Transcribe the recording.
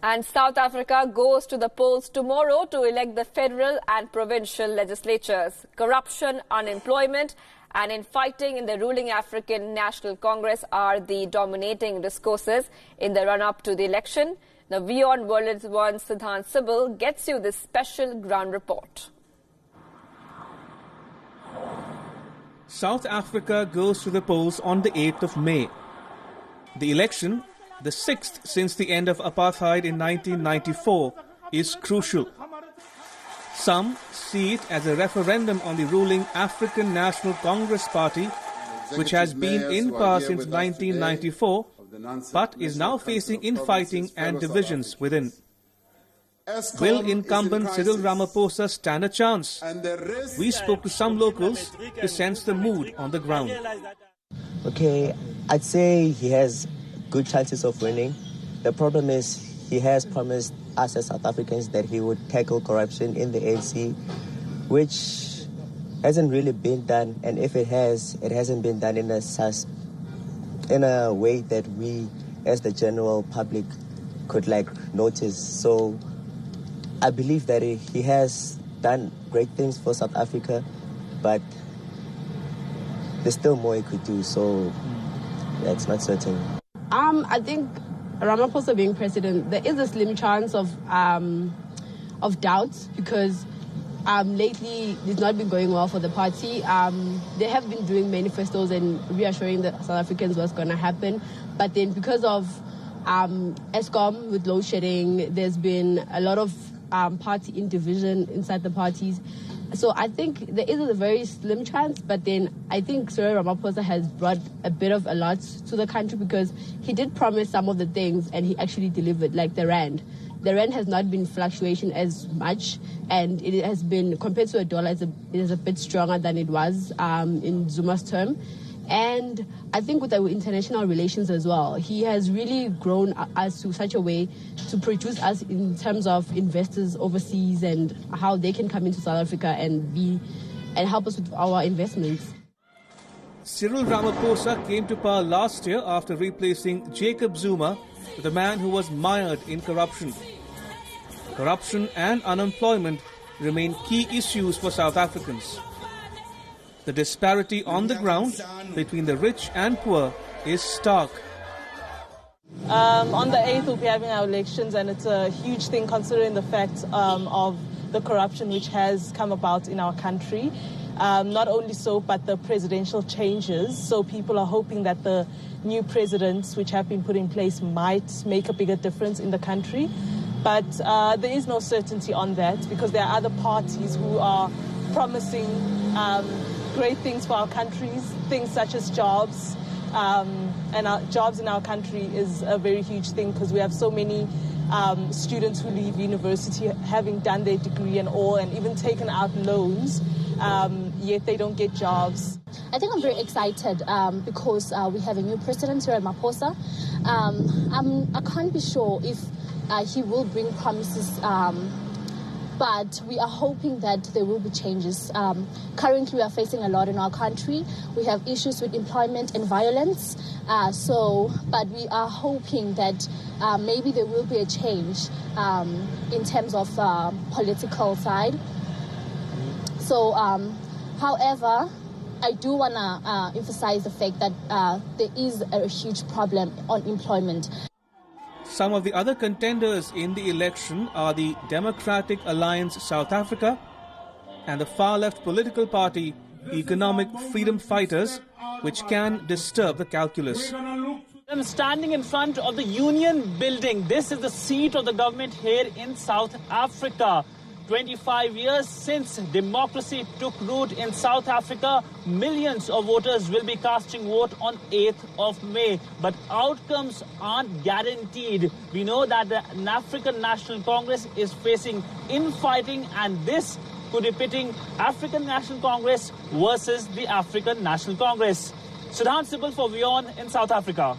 And South Africa goes to the polls tomorrow to elect the federal and provincial legislatures. Corruption, unemployment and infighting in the ruling African National Congress are the dominating discourses in the run-up to the election. The WION World 1 Siddhant Sibyl gets you this special ground report. South Africa goes to the polls on the 8th of May. The election, the 6th since the end of apartheid in 1994, is crucial. Some see it as a referendum on the ruling African National Congress Party, which has been in power since 1994, but is now facing infighting and divisions within. Will incumbent Cyril Ramaphosa stand a chance? We spoke to some locals to sense the mood on the ground. Okay, I'd say he has good chances of winning. The problem is he has promised us as South Africans that he would tackle corruption in the ANC, which hasn't really been done, and if it has, it hasn't been done in a way that we as the general public could notice. So I believe that he has done great things for South Africa, but there's still more he could do, so yeah, it's not certain. I think Ramaphosa being president, there is a slim chance of doubt because lately it's not been going well for the party. They have been doing manifestos and reassuring the South Africans what's going to happen, but then because of Eskom with load shedding, there's been a lot of party division inside the parties. So I think there is a very slim chance, but then I think Cyril Ramaphosa has brought a bit of a lot to the country because he did promise some of the things and he actually delivered, like the rand. The rand has not been fluctuation as much, and it has been, compared to a dollar, it is a bit stronger than it was in Zuma's term. And I think with our international relations as well, he has really grown us to such a way to produce us in terms of investors overseas and how they can come into South Africa and help us with our investments. Cyril Ramaphosa came to power last year after replacing Jacob Zuma with a man who was mired in corruption. Corruption and unemployment remain key issues for South Africans. The disparity on the ground between the rich and poor is stark. On the 8th, we'll be having our elections, and it's a huge thing considering the fact of the corruption which has come about in our country. Not only so, but the presidential changes. So people are hoping that the new presidents which have been put in place might make a bigger difference in the country. But there is no certainty on that because there are other parties who are promising great things for our countries, things such as jobs. And our jobs in our country is a very huge thing because we have so many students who leave university having done their degree and all and even taken out loans, yet they don't get jobs. I think I'm very excited because we have a new president, Cyril Ramaphosa. I can't be sure if he will bring promises, but we are hoping that there will be changes. Currently, we are facing a lot in our country. We have issues with employment and violence. But we are hoping that maybe there will be a change in terms of political side. So, however, I do want to emphasize the fact that there is a huge problem on employment. Some of the other contenders in the election are the Democratic Alliance South Africa and the far-left political party Economic Freedom Fighters, which can disturb the calculus. I'm standing in front of the Union building. This is the seat of the government here in South Africa. 25 years since democracy took root in South Africa, millions of voters will be casting vote on 8th of May. But outcomes aren't guaranteed. We know that the African National Congress is facing infighting, and this could be pitting African National Congress versus the African National Congress. Siddhant Sibyl for WION in South Africa.